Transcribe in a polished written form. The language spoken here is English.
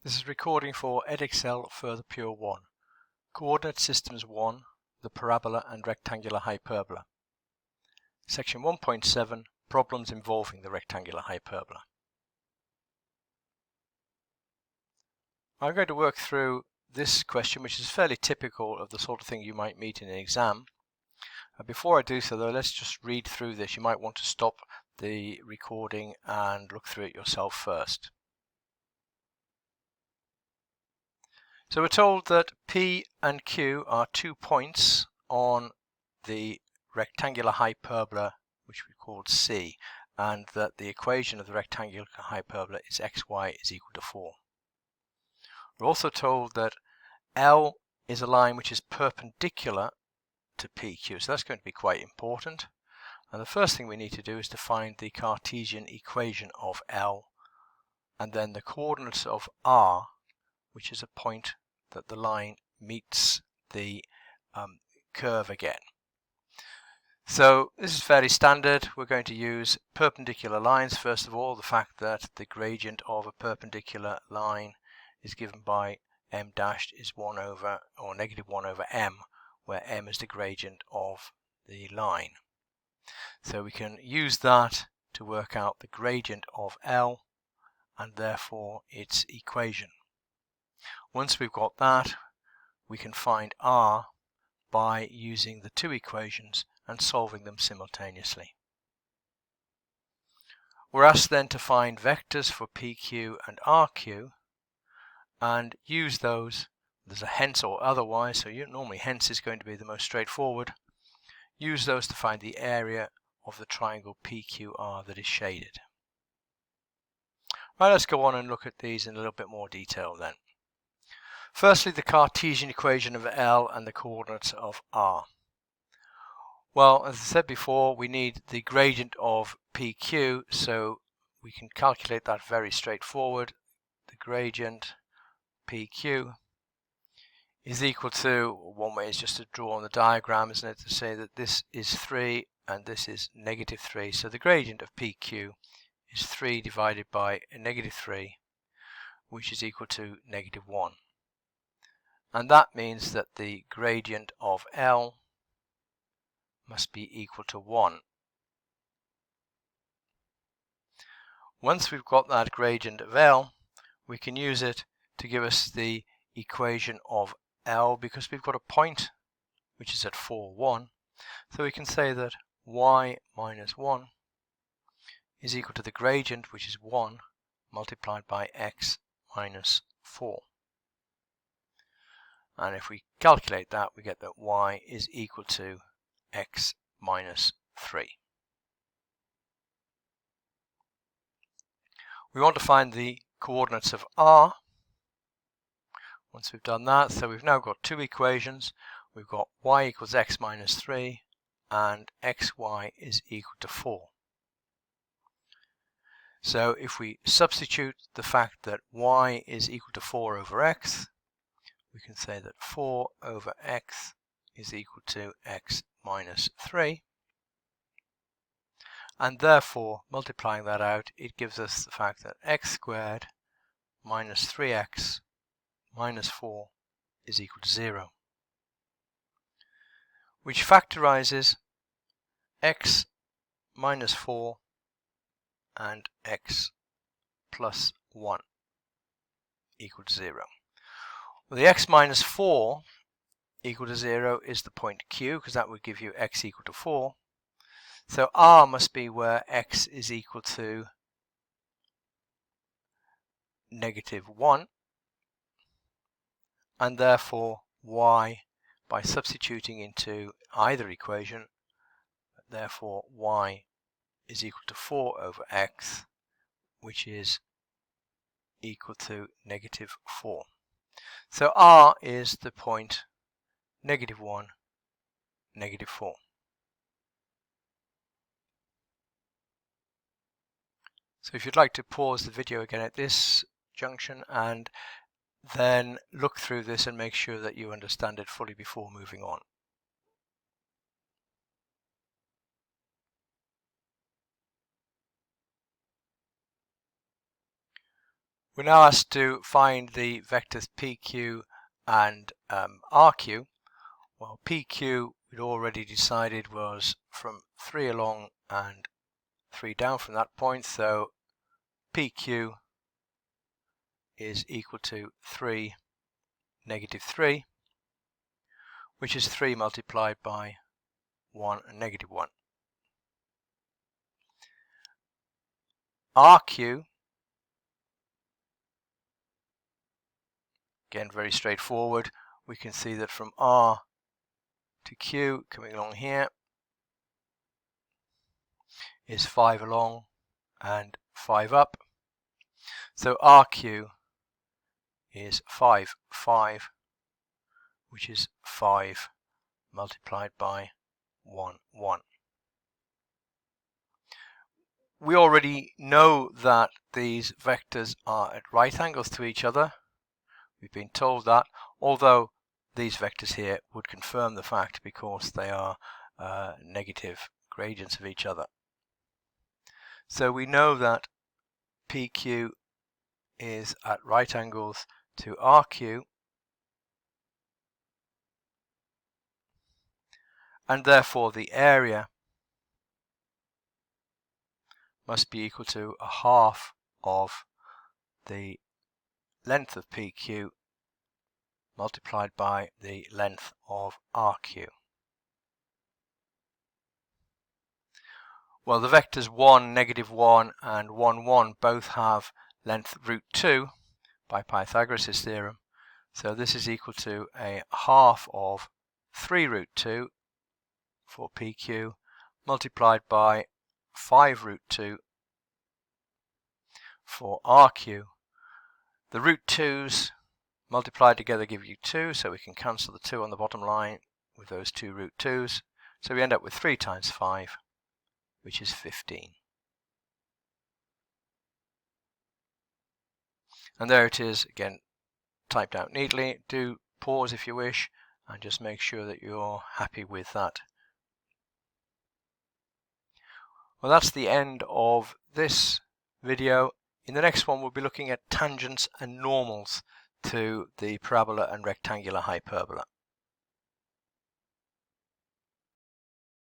This is recording for Edexcel Further Pure 1. Coordinate Systems 1, the Parabola and Rectangular Hyperbola. Section 1.7, Problems involving the Rectangular Hyperbola. I'm going to work through this question, which is fairly typical of the sort of thing you might meet in an exam. Before I do so though, let's just read through this. You might want to stop the recording and look through it yourself first. So we're told that P and Q are 2 points on the rectangular hyperbola, which we called C, and that the equation of the rectangular hyperbola is xy is equal to 4. We're also told that L is a line which is perpendicular to PQ, so that's going to be quite important. And the first thing we need to do is to find the Cartesian equation of L, and then the coordinates of R, which is a point that the line meets the curve again. So this is fairly standard. We're going to use perpendicular lines. First of all, the fact that the gradient of a perpendicular line is given by m dashed is 1 over, or negative 1 over m, where m is the gradient of the line. So we can use that to work out the gradient of L and therefore its equation. Once we've got that, we can find R by using the two equations and solving them simultaneously. We're asked then to find vectors for PQ and RQ and use those. There's a hence or otherwise, so normally hence is going to be the most straightforward. Use those to find the area of the triangle PQR that is shaded. Right, let's go on and look at these in a little bit more detail then. Firstly, the Cartesian equation of L and the coordinates of R. Well, as I said before, we need the gradient of PQ, so we can calculate that very straightforward. The gradient PQ is equal to, one way is just to draw on the diagram, isn't it, to say that this is 3 and this is negative 3. So the gradient of PQ is 3 divided by a negative 3, which is equal to negative 1. And that means that the gradient of L must be equal to 1. Once we've got that gradient of L, we can use it to give us the equation of L, because we've got a point which is at 4, 1. So we can say that y minus 1 is equal to the gradient, which is 1, multiplied by x minus 4. And if we calculate that, we get that y is equal to x minus 3. We want to find the coordinates of R. Once we've done that, so we've now got two equations. We've got y equals x minus 3 and xy is equal to 4. So if we substitute the fact that y is equal to 4 over x, we can say that 4 over x is equal to x minus 3. And therefore, multiplying that out, it gives us the fact that x squared minus 3x minus 4 is equal to 0, which factorizes x minus 4 and x plus 1 equal to 0. Well, the x minus 4 equal to 0 is the point Q, because that would give you x equal to 4. So R must be where x is equal to negative 1, and therefore y, by substituting into either equation, therefore y is equal to 4 over x, which is equal to negative 4. So R is the point negative 1, negative 4. So if you'd like to pause the video again at this junction and then look through this and make sure that you understand it fully before moving on. We're now asked to find the vectors PQ and RQ. Well, PQ we'd already decided was from 3 along and 3 down from that point, so PQ is equal to 3, negative 3, which is 3 multiplied by 1 and negative 1. RQ, again very straightforward. We can see that from R to Q, coming along here, is 5 along and 5 up. So RQ is 5, 5, which is 5 multiplied by 1, 1. We already know that these vectors are at right angles to each other. We've been told that, although these vectors here would confirm the fact because they are negative gradients of each other. So we know that PQ is at right angles to RQ, and therefore the area must be equal to a half of the length of PQ multiplied by the length of RQ. Well, the vectors 1, negative 1 and 1, 1 both have length root 2 by Pythagoras' theorem, so this is equal to a half of 3 root 2 for PQ multiplied by 5 root 2 for RQ. The root 2's multiplied together give you 2, so we can cancel the 2 on the bottom line with those 2 root 2's. So we end up with 3 times 5, which is 15. And there it is, again, typed out neatly. Do pause if you wish, and just make sure that you're happy with that. Well, that's the end of this video. In the next one, we'll be looking at tangents and normals to the parabola and rectangular hyperbola.